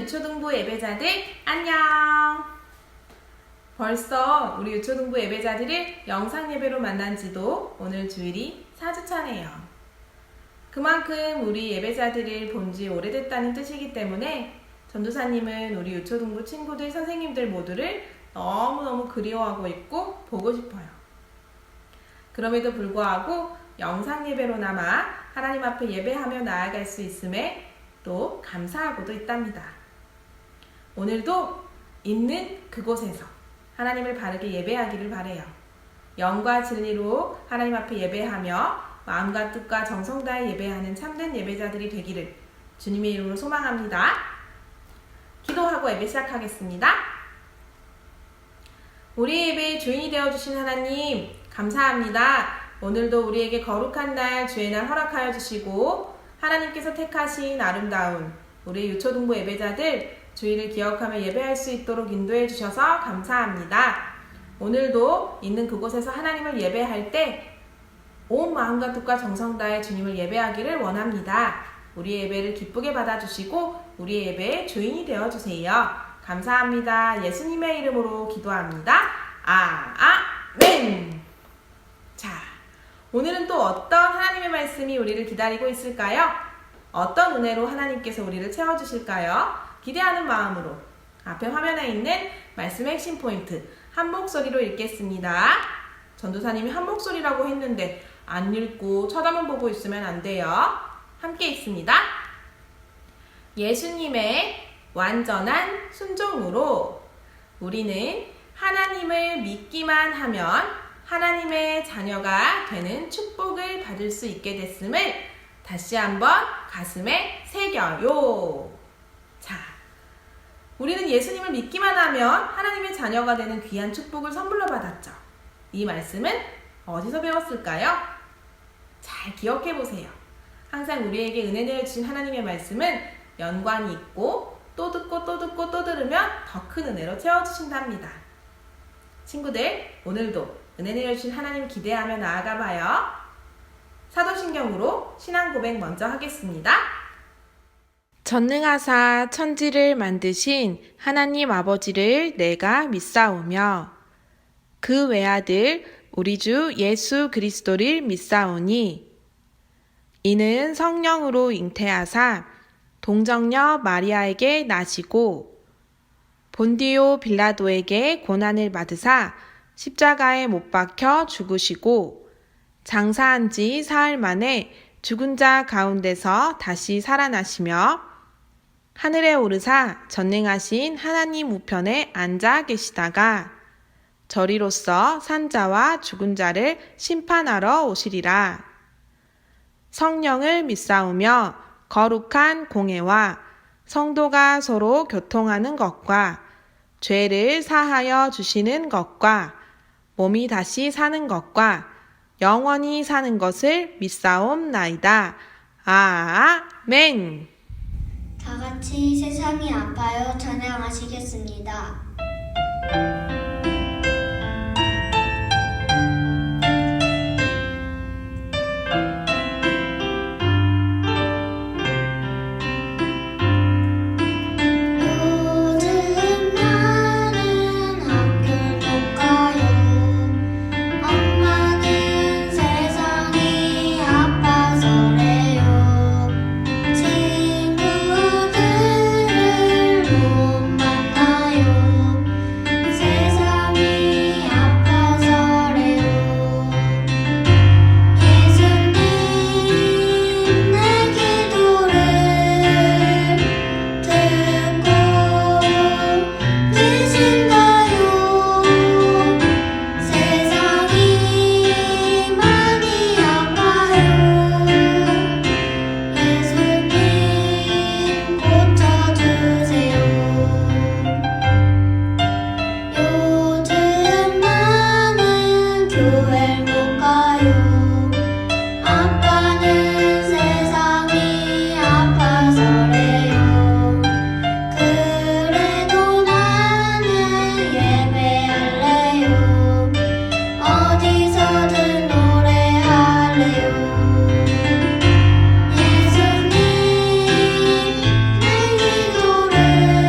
유초등부 예배자들 안녕! 벌써 우리 유초등부 예배자들을 영상 예배로 만난 지도 오늘 주일이 4주차네요. 그만큼 우리 예배자들을 본 지 오래됐다는 뜻이기 때문에 전도사님은 우리 유초등부 친구들, 선생님들 모두를 너무너무 그리워하고 있고 보고 싶어요. 그럼에도 불구하고 영상 예배로나마 하나님 앞에 예배하며 나아갈 수 있음에 또 감사하고도 있답니다. 오늘도 있는 그곳에서 하나님을 바르게 예배하기를 바라요. 영과 진리로 하나님 앞에 예배하며 마음과 뜻과 정성 다해 예배하는 참된 예배자들이 되기를 주님의 이름으로 소망합니다. 기도하고 예배 시작하겠습니다. 우리 예배의 주인이 되어주신 하나님 감사합니다. 오늘도 우리에게 거룩한 날 주의 날 허락하여 주시고 하나님께서 택하신 아름다운 우리 유초등부 예배자들 주일을 기억하며 예배할 수 있도록 인도해 주셔서 감사합니다. 오늘도 있는 그곳에서 하나님을 예배할 때 온 마음과 뜻과 정성 다해 주님을 예배하기를 원합니다. 우리의 예배를 기쁘게 받아주시고 우리의 예배의 주인이 되어주세요. 감사합니다. 예수님의 이름으로 기도합니다. 아멘! 자, 오늘은 또 어떤 하나님의 말씀이 우리를 기다리고 있을까요? 어떤 은혜로 하나님께서 우리를 채워주실까요? 기대하는 마음으로 앞에 화면에 있는 말씀의 핵심 포인트 한 목소리로 읽겠습니다. 전도사님이 한 목소리라고 했는데 안 읽고 쳐다만 보고 있으면 안 돼요. 함께 읽습니다. 예수님의 완전한 순종으로 우리는 하나님을 믿기만 하면 하나님의 자녀가 되는 축복을 받을 수 있게 됐음을 다시 한번 가슴에 새겨요. 자, 우리는 예수님을 믿기만 하면 하나님의 자녀가 되는 귀한 축복을 선물로 받았죠. 이 말씀은 어디서 배웠을까요? 잘 기억해 보세요. 항상 우리에게 은혜 내어주신 하나님의 말씀은 연관이 있고 또 듣고 또 듣고 또 들으면 더 큰 은혜로 채워주신답니다. 친구들, 오늘도 은혜 내려주신 하나님 기대하며 나아가봐요. 사도신경으로 신앙 고백 먼저 하겠습니다. 전능하사 천지를 만드신 하나님 아버지를 내가 믿사오며 그 외아들 우리 주 예수 그리스도를 믿사오니 이는 성령으로 잉태하사 동정녀 마리아에게 나시고 본디오 빌라도에게 고난을 받으사 십자가에 못 박혀 죽으시고 장사한 지 사흘 만에 죽은 자 가운데서 다시 살아나시며 하늘에 오르사 전능하신 하나님 우편에 앉아 계시다가 저리로서 산 자와 죽은 자를 심판하러 오시리라. 성령을 믿사오며 거룩한 공회와 성도가 서로 교통하는 것과 죄를 사하여 주시는 것과 몸이 다시 사는 것과 영원히 사는 것을 믿사옵나이다. 아멘. 다 같이 세상이 아파요 찬양하시겠습니다. 예수님 내 기도를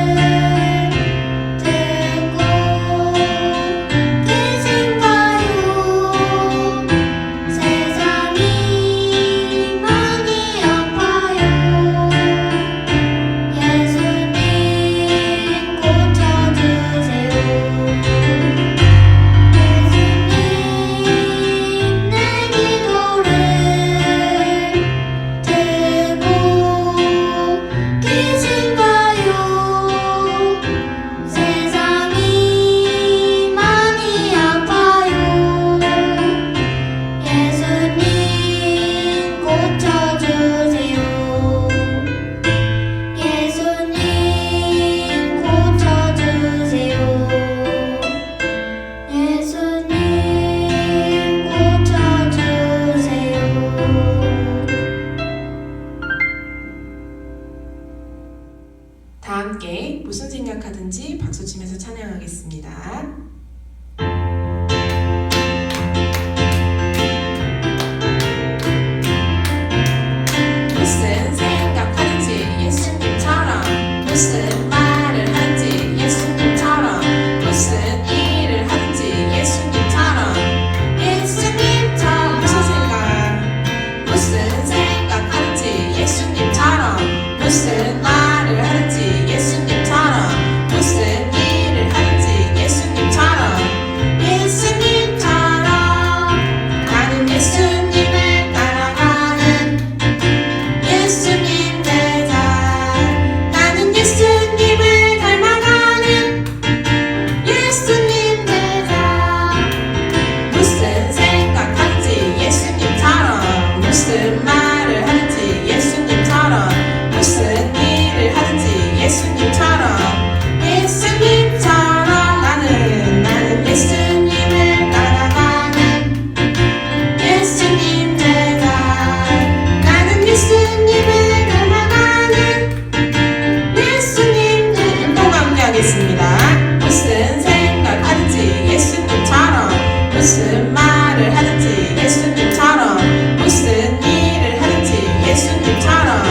무슨 말을 하든지 예수님처럼 무슨 일을 하든지 예수님처럼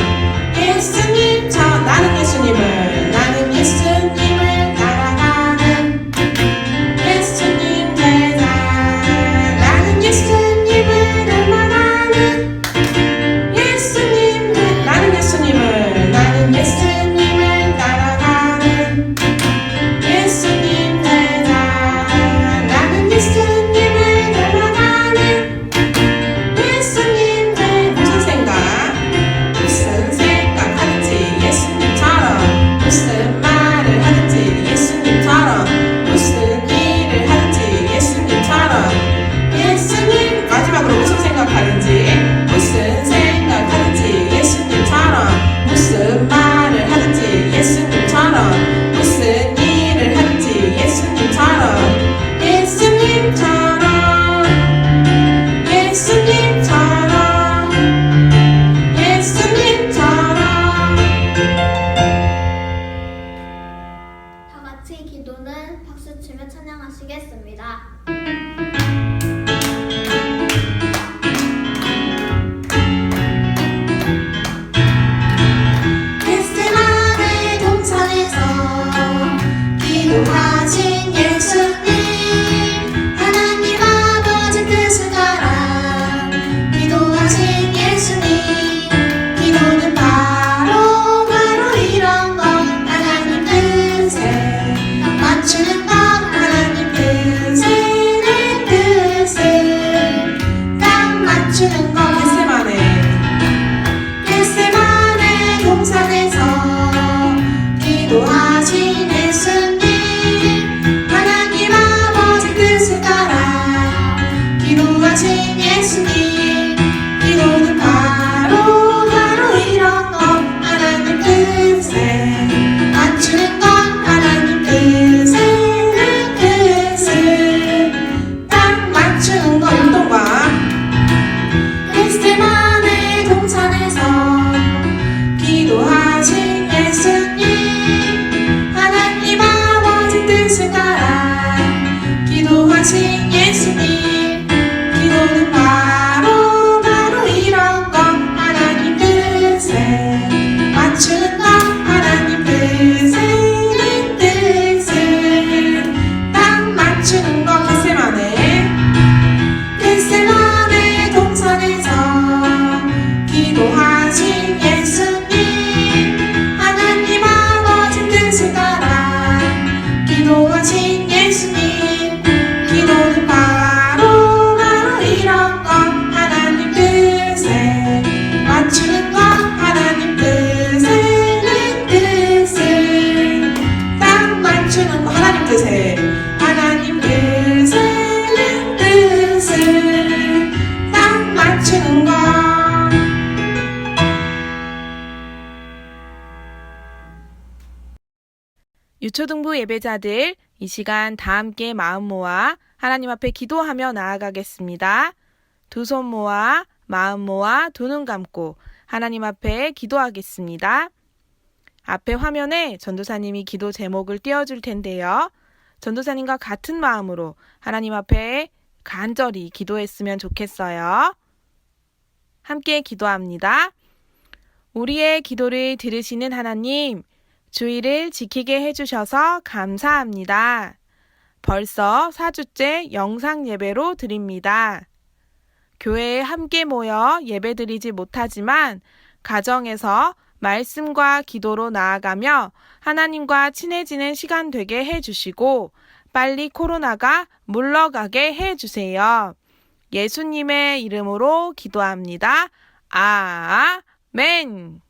예수님처럼 나는 예수님을 따라가는 예수님 제자 나는 예수님을 닮아가는 나는 예수님을 따라가는 예수님 제자 나는 예수님을 닮아가는 예수님 제자 무슨 생각하든지 예수님처럼 무슨 말을 하든지 예수님처럼 무슨 일을 하든지 예수님처럼 예수님 마지막으로 무슨 생각하든지 예수님처럼 무슨 말을 하든지 예수님처럼 무슨 일을 하든지 예수님처럼 다 같이 기도는 박수치며 찬양하시겠습니다. 겟세마네 동산에서 기도하신 예수님 하나님 아버지 뜻을 따라 기도하신 예수님 기도는 바로 이런 것 하나님 뜻에 맞추는 것 하나님 뜻에 내 뜻을 딱 맞추는 것 겟세마네 동산에서 기도하신 예수님 하나님 아버지 뜻을 따라 기도하신 예수님 기도는 바로 이런 것 하나님 뜻에 맞추는 것 하나님 뜻에 내 뜻을 딱 맞추는 것 겟세마네 동산에서 기도하신 예수님 하나님 아버지 뜻을 따라 기도하신 예수님 기도는 바로 이런 것 하나님 뜻에 맞추는 것 하나님 뜻에 내 뜻을 딱 맞추는 것 겟세마네 동산에서 기도하신 예수님 하나님 아버지 뜻을 따라 기도하신 예수님 기도는 바로 이런 것 하나님 뜻에 맞추는 것 하나님 뜻에 내 뜻을 딱 맞추는 것 하나님 뜻에 내 뜻을 딱 맞추는 것 유초등부 예배자들 이 시간 다 함께 마음 모아 하나님 앞에 기도하며 나아가겠습니다. 두 손 모아 마음 모아 두 눈 감고 하나님 앞에 기도하겠습니다. 앞에 화면에 전도사님이 기도 제목을 띄워줄 텐데요. 전도사님과 같은 마음으로 하나님 앞에 간절히 기도했으면 좋겠어요. 함께 기도합니다. 우리의 기도를 들으시는 하나님, 주의를 지키게 해주셔서 감사합니다. 벌써 4주째 영상 예배로 드립니다. 교회에 함께 모여 예배 드리지 못하지만 가정에서 말씀과 기도로 나아가며 하나님과 친해지는 시간 되게 해주시고 빨리 코로나가 물러가게 해주세요. 예수님의 이름으로 기도합니다. 아멘.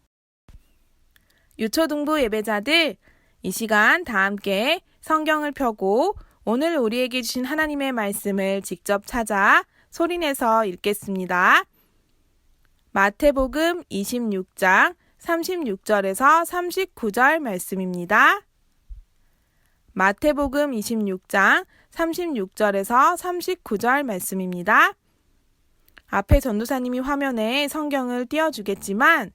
유초등부 예배자들 이 시간 다 함께 성경을 펴고 오늘 우리에게 주신 하나님의 말씀을 직접 찾아 소리내서 읽겠습니다. 마태복음 26장 36절에서 39절 말씀입니다. 마태복음 26장 36절에서 39절 말씀입니다. 앞에 전도사님이 화면에 성경을 띄워주겠지만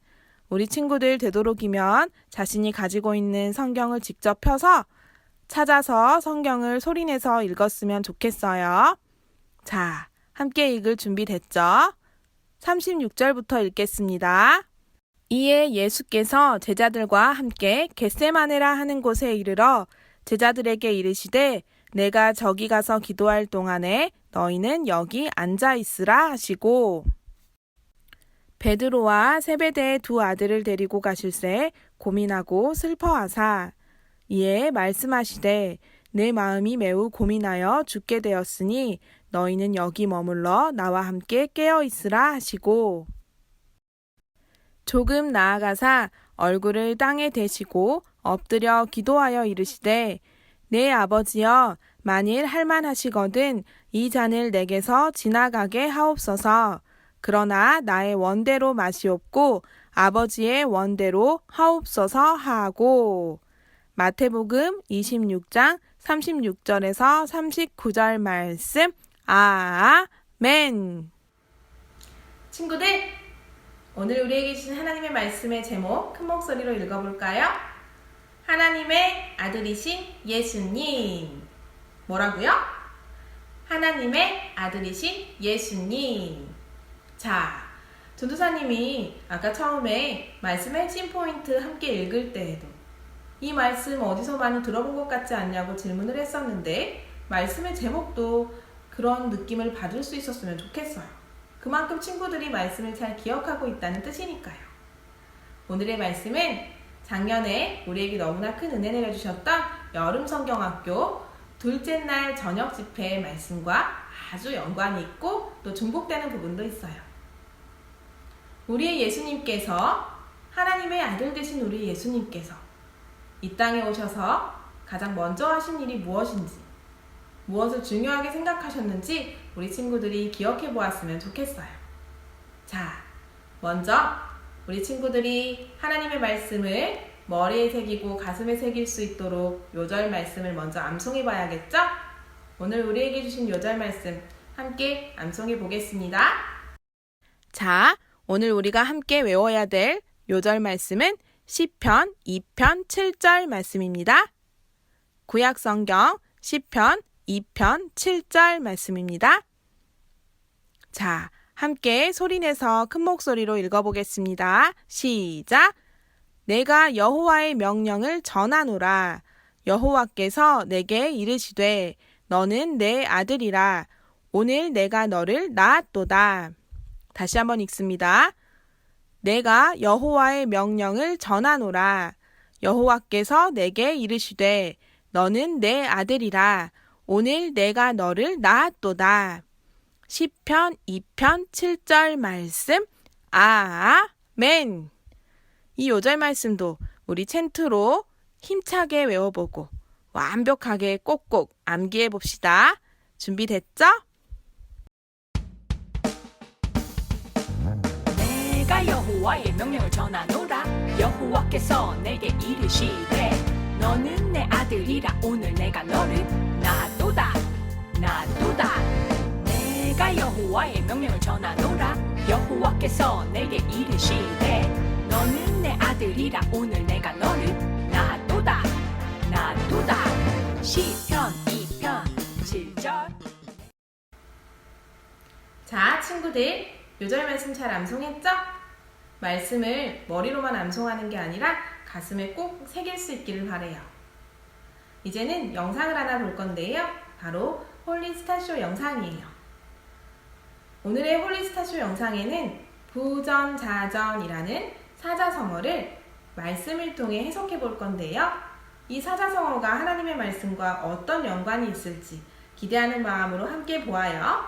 우리 친구들 되도록이면 자신이 가지고 있는 성경을 직접 펴서 찾아서 성경을 소리내서 읽었으면 좋겠어요. 자, 함께 읽을 준비 됐죠? 36절부터 읽겠습니다. 이에 예수께서 제자들과 함께 겟세마네라 하는 곳에 이르러 제자들에게 이르시되 내가 저기 가서 기도할 동안에 너희는 여기 앉아 있으라 하시고 베드로와 세베대의 두 아들을 데리고 가실새 고민하고 슬퍼하사 이에 말씀하시되 내 마음이 매우 고민하여 죽게 되었으니 너희는 여기 머물러 나와 함께 깨어 있으라 하시고 조금 나아가사 얼굴을 땅에 대시고 엎드려 기도하여 이르시되 내 아버지여 만일 할만하시거든 이 잔을 내게서 지나가게 하옵소서. 그러나 나의 원대로 마시옵고 아버지의 원대로 하옵소서 하고 마태복음 26장 36절에서 39절 말씀 아멘. 친구들, 오늘 우리에게 주신 하나님의 말씀의 제목 큰 목소리로 읽어볼까요? 하나님의 아들이신 예수님. 뭐라고요? 하나님의 아들이신 예수님. 자, 전도사님이 아까 처음에 말씀의 핵심 포인트 함께 읽을 때에도 이 말씀 어디서 많이 들어본 것 같지 않냐고 질문을 했었는데 말씀의 제목도 그런 느낌을 받을 수 있었으면 좋겠어요. 그만큼 친구들이 말씀을 잘 기억하고 있다는 뜻이니까요. 오늘의 말씀은 작년에 우리에게 너무나 큰 은혜 내려주셨던 여름성경학교 둘째 날 저녁 집회의 말씀과 아주 연관이 있고 또 중복되는 부분도 있어요. 우리의 예수님께서 하나님의 아들 되신 우리 예수님께서 이 땅에 오셔서 가장 먼저 하신 일이 무엇인지 무엇을 중요하게 생각하셨는지 우리 친구들이 기억해 보았으면 좋겠어요. 자, 먼저 우리 친구들이 하나님의 말씀을 머리에 새기고 가슴에 새길 수 있도록 요절 말씀을 먼저 암송해 봐야겠죠? 오늘 우리에게 주신 요절 말씀 함께 암송해 보겠습니다. 자, 오늘 우리가 함께 외워야 될 요절 말씀은 시편 2편 7절 말씀입니다. 구약성경 시편 2편 7절 말씀입니다. 자, 함께 소리내서 큰 목소리로 읽어보겠습니다. 시작! 내가 여호와의 명령을 전하노라. 여호와께서 내게 이르시되 너는 내 아들이라. 오늘 내가 너를 낳았도다. 다시 한번 읽습니다. 내가 여호와의 명령을 전하노라. 여호와께서 내게 이르시되 너는 내 아들이라. 오늘 내가 너를 낳았도다. 시편 2편 7절 말씀 아멘. 이 요절 말씀도 우리 챈트로 힘차게 외워보고 완벽하게 꼭꼭 암기해 봅시다. 준비됐죠? 내가 여호와의 명령을 전하노라. 여호와께서 내게 이르시되 너는 내 아들이라. 오늘 내가 너를 낳았도다. 내가 여호와의 명령을 전하노라. 여호와께서 내게 이르시되 너는 내 아들이라. 오늘 내가 너를 낳았도다. 시편 2편 7절. 자, 친구들, 요절 말씀 잘 암송했죠? 말씀을 머리로만 암송하는 게 아니라 가슴에 꼭 새길 수 있기를 바래요. 이제는 영상을 하나 볼 건데요. 바로 홀리스타쇼 영상이에요. 오늘의 홀리스타쇼 영상에는 부전자전이라는 사자성어를 말씀을 통해 해석해 볼 건데요. 이 사자성어가 하나님의 말씀과 어떤 연관이 있을지 기대하는 마음으로 함께 보아요.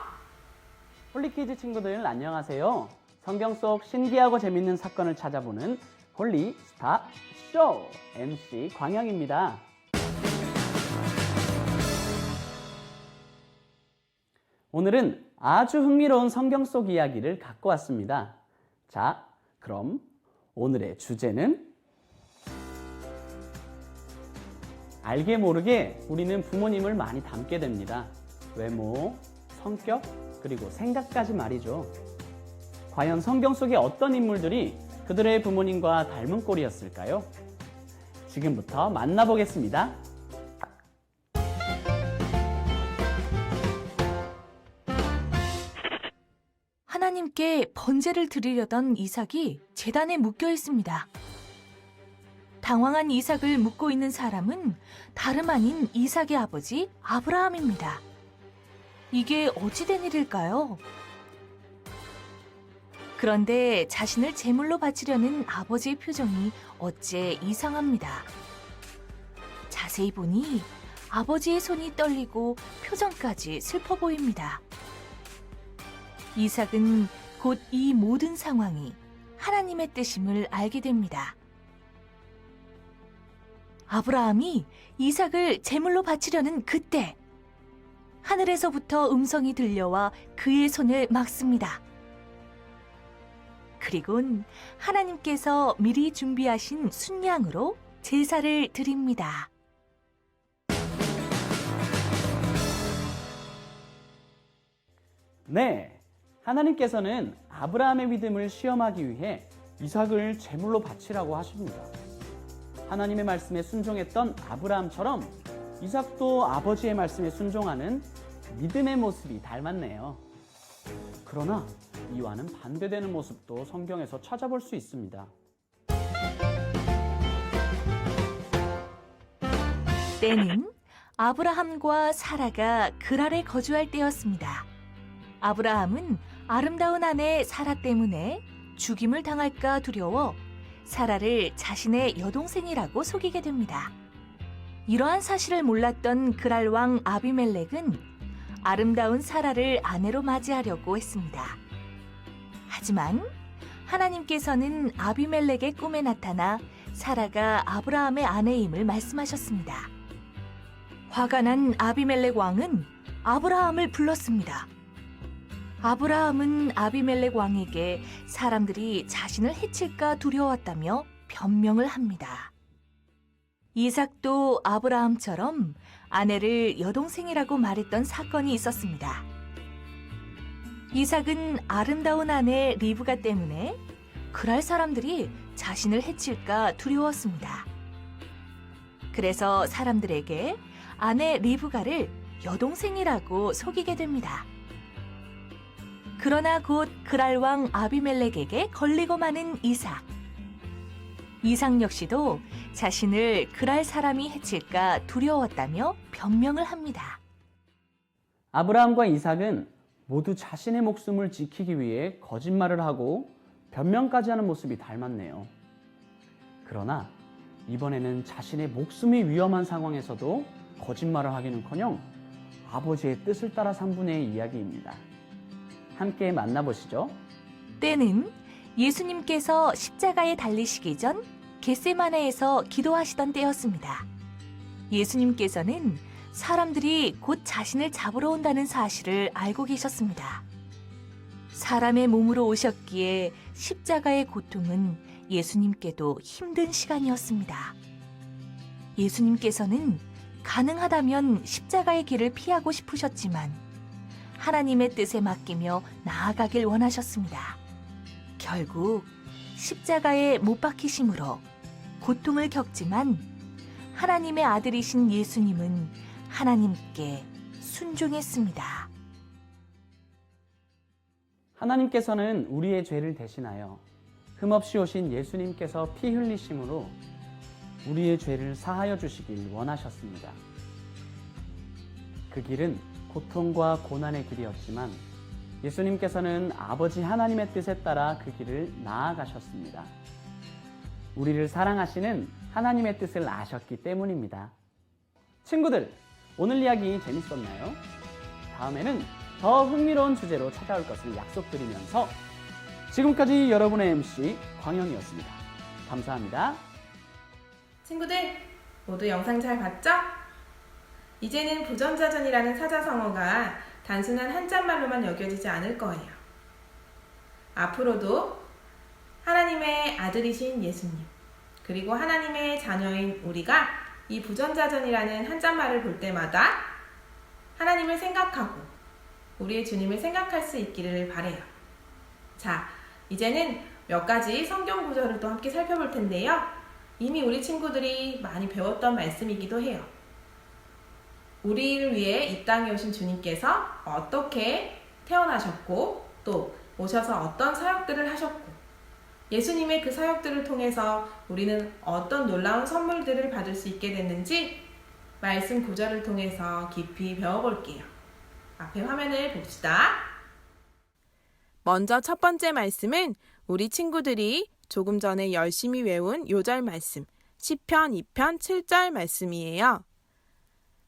홀리키즈 친구들 안녕하세요. 성경 속 신기하고 재밌는 사건을 찾아보는 홀리스타 쇼 MC 광영입니다. 오늘은 아주 흥미로운 성경 속 이야기를 갖고 왔습니다. 자, 그럼 오늘의 주제는 알게 모르게 우리는 부모님을 많이 닮게 됩니다. 외모, 성격, 그리고 생각까지 말이죠. 과연 성경 속의 어떤 인물들이 그들의 부모님과 닮은 꼴이었을까요? 지금부터 만나보겠습니다. 하나님께 번제를 드리려던 이삭이 제단에 묶여 있습니다. 당황한 이삭을 묶고 있는 사람은 다름 아닌 이삭의 아버지 아브라함입니다. 이게 어찌된 일일까요? 그런데 자신을 제물로 바치려는 아버지의 표정이 어째 이상합니다. 자세히 보니 아버지의 손이 떨리고 표정까지 슬퍼 보입니다. 이삭은 곧 이 모든 상황이 하나님의 뜻임을 알게 됩니다. 아브라함이 이삭을 제물로 바치려는 그때 하늘에서부터 음성이 들려와 그의 손을 막습니다. 그리곤 하나님께서 미리 준비하신 순양으로 제사를 드립니다. 네, 하나님께서는 아브라함의 믿음을 시험하기 위해 이삭을 제물로 바치라고 하십니다. 하나님의 말씀에 순종했던 아브라함처럼 이삭도 아버지의 말씀에 순종하는 믿음의 모습이 닮았네요. 그러나 이와는 반대되는 모습도 성경에서 찾아볼 수 있습니다. 때는 아브라함과 사라가 그랄에 거주할 때였습니다. 아브라함은 아름다운 아내 사라 때문에 죽임을 당할까 두려워 사라를 자신의 여동생이라고 속이게 됩니다. 이러한 사실을 몰랐던 그랄 왕 아비멜렉은 아름다운 사라를 아내로 맞이하려고 했습니다. 하지만 하나님께서는 아비멜렉의 꿈에 나타나 사라가 아브라함의 아내임을 말씀하셨습니다. 화가 난 아비멜렉 왕은 아브라함을 불렀습니다. 아브라함은 아비멜렉 왕에게 사람들이 자신을 해칠까 두려웠다며 변명을 합니다. 이삭도 아브라함처럼 아내를 여동생이라고 말했던 사건이 있었습니다. 이삭은 아름다운 아내 리브가 때문에 그랄 사람들이 자신을 해칠까 두려웠습니다. 그래서 사람들에게 아내 리브가를 여동생이라고 속이게 됩니다. 그러나 곧 그랄 왕 아비멜렉에게 걸리고 마는 이삭. 이삭 역시도 자신을 그랄 사람이 해칠까 두려웠다며 변명을 합니다. 아브라함과 이삭은 모두 자신의 목숨을 지키기 위해 거짓말을 하고 변명까지 하는 모습이 닮았네요. 그러나 이번에는 자신의 목숨이 위험한 상황에서도 거짓말을 하기는커녕 아버지의 뜻을 따라 산 분의 이야기입니다. 함께 만나보시죠. 때는 예수님께서 십자가에 달리시기 전 겟세마네에서 기도하시던 때였습니다. 예수님께서는 사람들이 곧 자신을 잡으러 온다는 사실을 알고 계셨습니다. 사람의 몸으로 오셨기에 십자가의 고통은 예수님께도 힘든 시간이었습니다. 예수님께서는 가능하다면 십자가의 길을 피하고 싶으셨지만 하나님의 뜻에 맡기며 나아가길 원하셨습니다. 결국 십자가에 못 박히심으로 고통을 겪지만 하나님의 아들이신 예수님은 하나님께 순종했습니다. 하나님께서는 우리의 죄를 대신하여 흠없이 오신 예수님께서 피 흘리심으로 우리의 죄를 사하여 주시길 원하셨습니다. 그 길은 고통과 고난의 길이었지만 예수님께서는 아버지 하나님의 뜻에 따라 그 길을 나아가셨습니다. 우리를 사랑하시는 하나님의 뜻을 아셨기 때문입니다. 친구들, 오늘 이야기 재밌었나요? 다음에는 더 흥미로운 주제로 찾아올 것을 약속드리면서 지금까지 여러분의 MC 광영이었습니다. 감사합니다. 친구들, 모두 영상 잘 봤죠? 이제는 부전자전이라는 사자성어가 단순한 한자말로만 여겨지지 않을 거예요. 앞으로도 하나님의 아들이신 예수님, 그리고 하나님의 자녀인 우리가 이 부전자전이라는 한자말을 볼 때마다 하나님을 생각하고 우리의 주님을 생각할 수 있기를 바라요. 자, 이제는 몇 가지 성경 구절을 또 함께 살펴볼 텐데요. 이미 우리 친구들이 많이 배웠던 말씀이기도 해요. 우리를 위해 이 땅에 오신 주님께서 어떻게 태어나셨고 또 오셔서 어떤 사역들을 하셨고 예수님의 그 사역들을 통해서 우리는 어떤 놀라운 선물들을 받을 수 있게 됐는지 말씀 구절을 통해서 깊이 배워볼게요. 앞에 화면을 봅시다. 먼저 첫 번째 말씀은 우리 친구들이 조금 전에 열심히 외운 요절 말씀 시편 2편 7절 말씀이에요.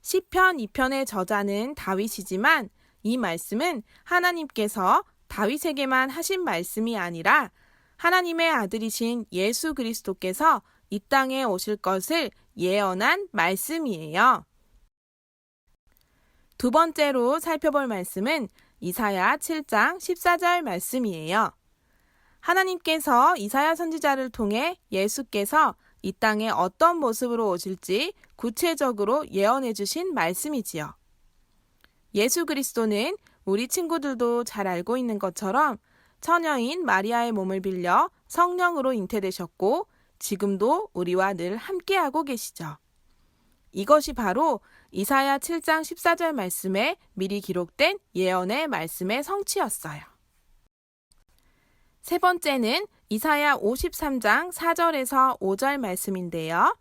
시편 2편의 저자는 다윗이지만 이 말씀은 하나님께서 다윗에게만 하신 말씀이 아니라 하나님의 아들이신 예수 그리스도께서 이 땅에 오실 것을 예언한 말씀이에요. 두 번째로 살펴볼 말씀은 이사야 7장 14절 말씀이에요. 하나님께서 이사야 선지자를 통해 예수께서 이 땅에 어떤 모습으로 오실지 구체적으로 예언해 주신 말씀이지요. 예수 그리스도는 우리 친구들도 잘 알고 있는 것처럼 처녀인 마리아의 몸을 빌려 성령으로 잉태되셨고 지금도 우리와 늘 함께하고 계시죠. 이것이 바로 이사야 7장 14절 말씀에 미리 기록된 예언의 말씀의 성취였어요. 세 번째는 이사야 53장 4절에서 5절 말씀인데요.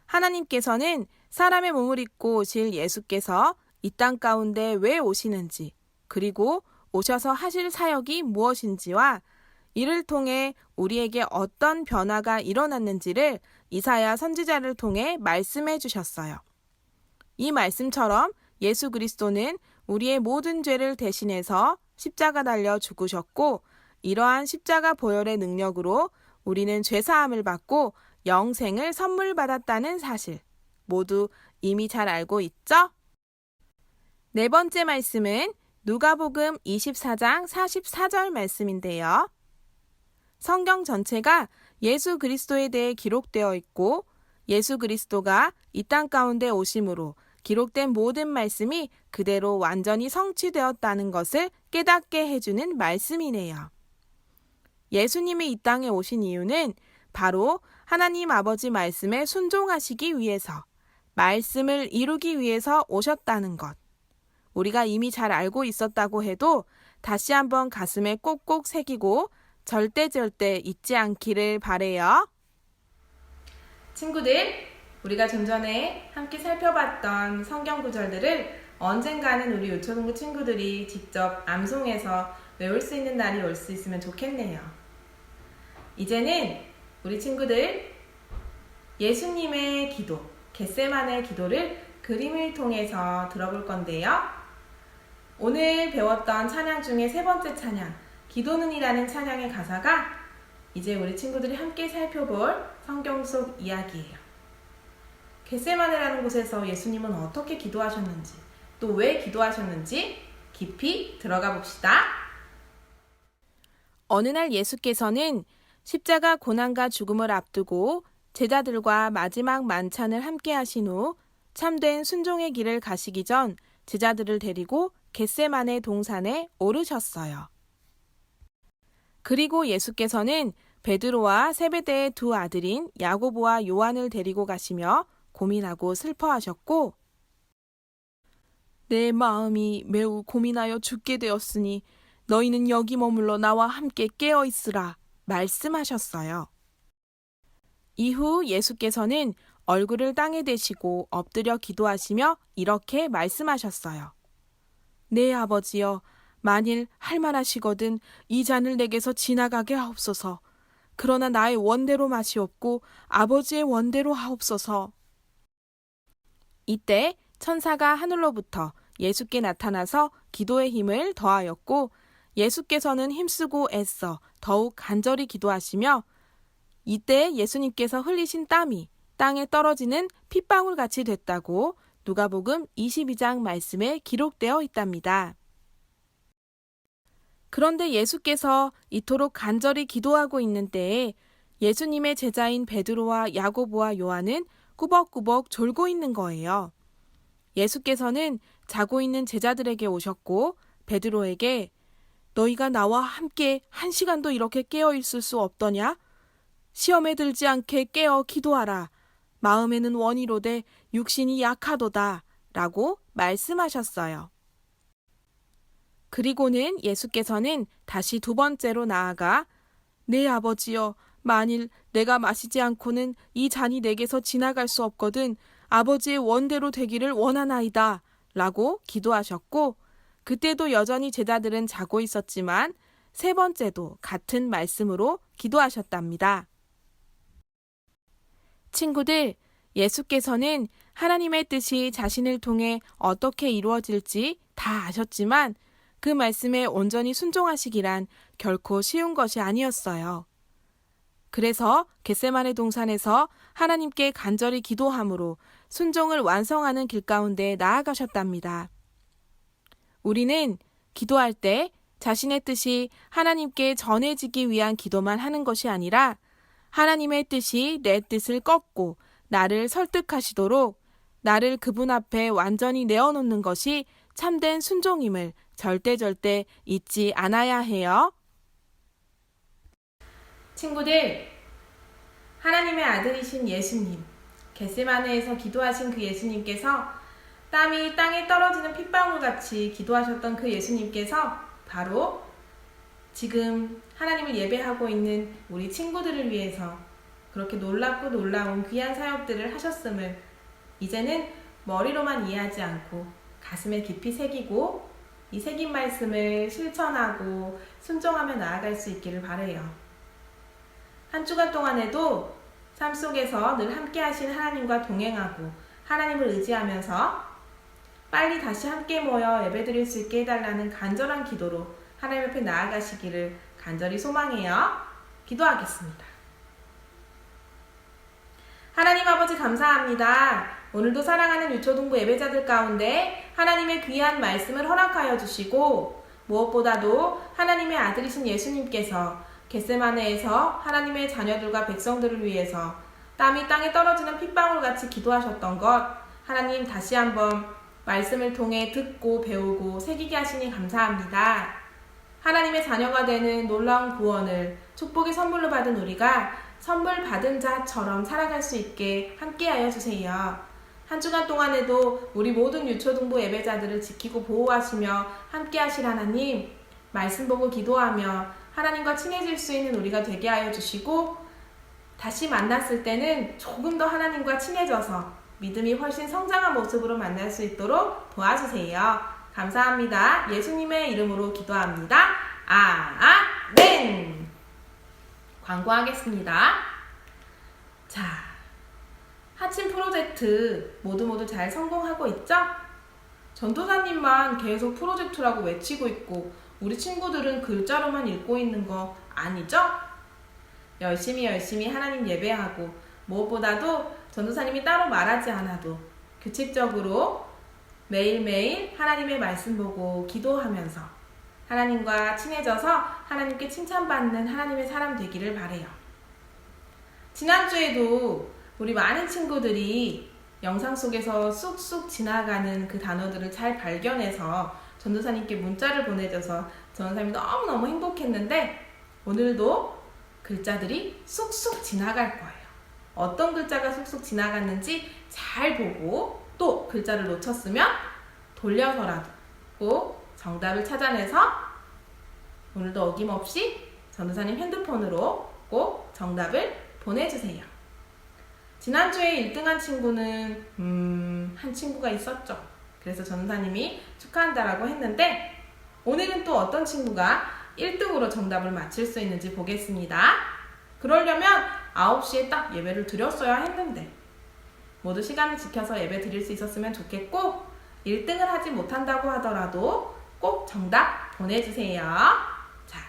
하나님께서는 사람의 몸을 입고 오실 예수께서 이 땅 가운데 왜 오시는지 그리고 오셔서 하실 사역이 무엇인지와 이를 통해 우리에게 어떤 변화가 일어났는지를 이사야 선지자를 통해 말씀해 주셨어요. 이 말씀처럼 예수 그리스도는 우리의 모든 죄를 대신해서 십자가 달려 죽으셨고 이러한 십자가 보혈의 능력으로 우리는 죄사함을 받고 영생을 선물 받았다는 사실 모두 이미 잘 알고 있죠? 네 번째 말씀은 누가복음 24장 44절 말씀인데요. 성경 전체가 예수 그리스도에 대해 기록되어 있고 예수 그리스도가 이 땅 가운데 오심으로 기록된 모든 말씀이 그대로 완전히 성취되었다는 것을 깨닫게 해주는 말씀이네요. 예수님이 이 땅에 오신 이유는 바로 하나님 아버지 말씀에 순종하시기 위해서, 말씀을 이루기 위해서 오셨다는 것. 우리가 이미 잘 알고 있었다고 해도 다시 한번 가슴에 꼭꼭 새기고 절대 잊지 않기를 바래요. 친구들, 우리가 좀 전에 함께 살펴봤던 성경 구절들을 언젠가는 우리 유초등부 친구들이 직접 암송해서 외울 수 있는 날이 올 수 있으면 좋겠네요. 이제는 우리 친구들 예수님의 기도, 겟세마네 기도를 그림을 통해서 들어볼 건데요. 오늘 배웠던 찬양 중에 세 번째 찬양, 기도는이라는 찬양의 가사가 이제 우리 친구들이 함께 살펴볼 성경 속 이야기예요. 겟세마네라는 곳에서 예수님은 어떻게 기도하셨는지, 또 왜 기도하셨는지 깊이 들어가 봅시다. 어느 날 예수께서는 십자가 고난과 죽음을 앞두고 제자들과 마지막 만찬을 함께 하신 후 참된 순종의 길을 가시기 전 제자들을 데리고 겟세마네 동산에 오르셨어요. 그리고 예수께서는 베드로와 세베대의 두 아들인 야고보와 요한을 데리고 가시며 고민하고 슬퍼하셨고, 내 마음이 매우 고민하여 죽게 되었으니 너희는 여기 머물러 나와 함께 깨어 있으라 말씀하셨어요. 이후 예수께서는 얼굴을 땅에 대시고 엎드려 기도하시며 이렇게 말씀하셨어요. 내 아버지여, 만일 할 만하시거든 이 잔을 내게서 지나가게 하옵소서. 그러나 나의 원대로 마시옵고 아버지의 원대로 하옵소서. 이때 천사가 하늘로부터 예수께 나타나서 기도의 힘을 더하였고 예수께서는 힘쓰고 애써 더욱 간절히 기도하시며 이때 예수님께서 흘리신 땀이 땅에 떨어지는 핏방울같이 됐다고 누가복음 22장 말씀에 기록되어 있답니다. 그런데 예수께서 이토록 간절히 기도하고 있는 때에 예수님의 제자인 베드로와 야고보와 요한은 꾸벅꾸벅 졸고 있는 거예요. 예수께서는 자고 있는 제자들에게 오셨고 베드로에게 너희가 나와 함께 1시간도 이렇게 깨어 있을 수 없더냐? 시험에 들지 않게 깨어 기도하라. 마음에는 원이로되 육신이 약하도다 라고 말씀하셨어요. 그리고는 예수께서는 다시 두 번째로 나아가 네 아버지여, 만일 내가 마시지 않고는 이 잔이 내게서 지나갈 수 없거든 아버지의 원대로 되기를 원하나이다 라고 기도하셨고, 그때도 여전히 제자들은 자고 있었지만 세 번째도 같은 말씀으로 기도하셨답니다. 친구들, 예수께서는 하나님의 뜻이 자신을 통해 어떻게 이루어질지 다 아셨지만 그 말씀에 온전히 순종하시기란 결코 쉬운 것이 아니었어요. 그래서 겟세마네 동산에서 하나님께 간절히 기도함으로 순종을 완성하는 길 가운데 나아가셨답니다. 우리는 기도할 때 자신의 뜻이 하나님께 전해지기 위한 기도만 하는 것이 아니라 하나님의 뜻이 내 뜻을 꺾고 나를 설득하시도록 나를 그분 앞에 완전히 내어놓는 것이 참된 순종임을 절대 잊지 않아야 해요. 친구들, 하나님의 아들이신 예수님, 겟세마네에서 기도하신 그 예수님께서 땀이 땅에 떨어지는 핏방울같이 기도하셨던 그 예수님께서 바로 지금 하나님을 예배하고 있는 우리 친구들을 위해서 그렇게 놀랍고 놀라운 귀한 사역들을 하셨음을 이제는 머리로만 이해하지 않고 가슴에 깊이 새기고 이 새긴 말씀을 실천하고 순종하며 나아갈 수 있기를 바라요. 한 주간 동안에도 삶 속에서 늘 함께 하신 하나님과 동행하고 하나님을 의지하면서 빨리 다시 함께 모여 예배드릴 수 있게 해달라는 간절한 기도로 하나님 앞에 나아가시기를 간절히 소망해요. 기도하겠습니다. 하나님 아버지 감사합니다. 오늘도 사랑하는 유초동부 예배자들 가운데 하나님의 귀한 말씀을 허락하여 주시고 무엇보다도 하나님의 아들이신 예수님께서 겟세마네에서 하나님의 자녀들과 백성들을 위해서 땀이 땅에 떨어지는 핏방울같이 기도하셨던 것 하나님 다시 한번 말씀을 통해 듣고 배우고 새기게 하시니 감사합니다. 하나님의 자녀가 되는 놀라운 구원을 축복의 선물로 받은 우리가 선물 받은 자처럼 살아갈 수 있게 함께하여 주세요. 한 주간 동안에도 우리 모든 유초등부 예배자들을 지키고 보호하시며 함께하실 하나님, 말씀 보고 기도하며 하나님과 친해질 수 있는 우리가 되게 하여 주시고 다시 만났을 때는 조금 더 하나님과 친해져서 믿음이 훨씬 성장한 모습으로 만날 수 있도록 도와주세요. 감사합니다. 예수님의 이름으로 기도합니다. 아멘. 광고하겠습니다. 자, 하침 프로젝트 모두 잘 성공하고 있죠? 전도사님만 계속 프로젝트라고 외치고 있고 우리 친구들은 글자로만 읽고 있는 거 아니죠? 열심히 하나님 예배하고 무엇보다도 전도사님이 따로 말하지 않아도 규칙적으로 매일매일 하나님의 말씀 보고 기도하면서 하나님과 친해져서 하나님께 칭찬받는 하나님의 사람 되기를 바라요. 지난주에도 우리 많은 친구들이 영상 속에서 쑥쑥 지나가는 그 단어들을 잘 발견해서 전도사님께 문자를 보내줘서 전도사님이 너무너무 행복했는데 오늘도 글자들이 쑥쑥 지나갈 거예요. 어떤 글자가 쑥쑥 지나갔는지 잘 보고 또 글자를 놓쳤으면 돌려서라도 꼭 정답을 찾아내서 오늘도 어김없이 전도사님 핸드폰으로 꼭 정답을 보내주세요. 지난주에 1등한 친구는 한 친구가 있었죠. 그래서 전도사님이 축하한다라고 했는데 오늘은 또 어떤 친구가 1등으로 정답을 맞힐 수 있는지 보겠습니다. 그러려면 9시에 딱 예배를 드렸어야 했는데 모두 시간을 지켜서 예배 드릴 수 있었으면 좋겠고 1등을 하지 못한다고 하더라도 꼭 정답 보내주세요. 자,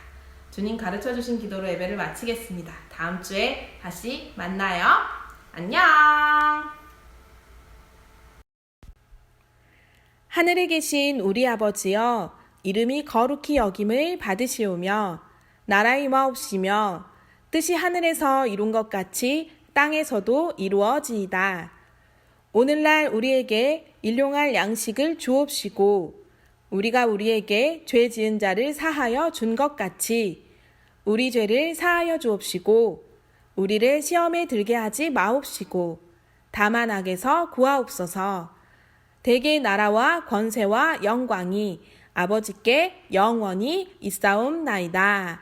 주님 가르쳐주신 기도로 예배를 마치겠습니다. 다음 주에 다시 만나요. 안녕. 하늘에 계신 우리 아버지여, 이름이 거룩히 여김을 받으시오며 나라의 마옵시며 뜻이 하늘에서 이룬 것 같이 땅에서도 이루어지이다. 오늘날 우리에게 일용할 양식을 주옵시고 우리가 우리에게 죄 지은 자를 사하여 준 것 같이 우리 죄를 사하여 주옵시고 우리를 시험에 들게 하지 마옵시고 다만 악에서 구하옵소서. 대개 나라와 권세와 영광이 아버지께 영원히 있사옵나이다.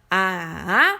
아멘.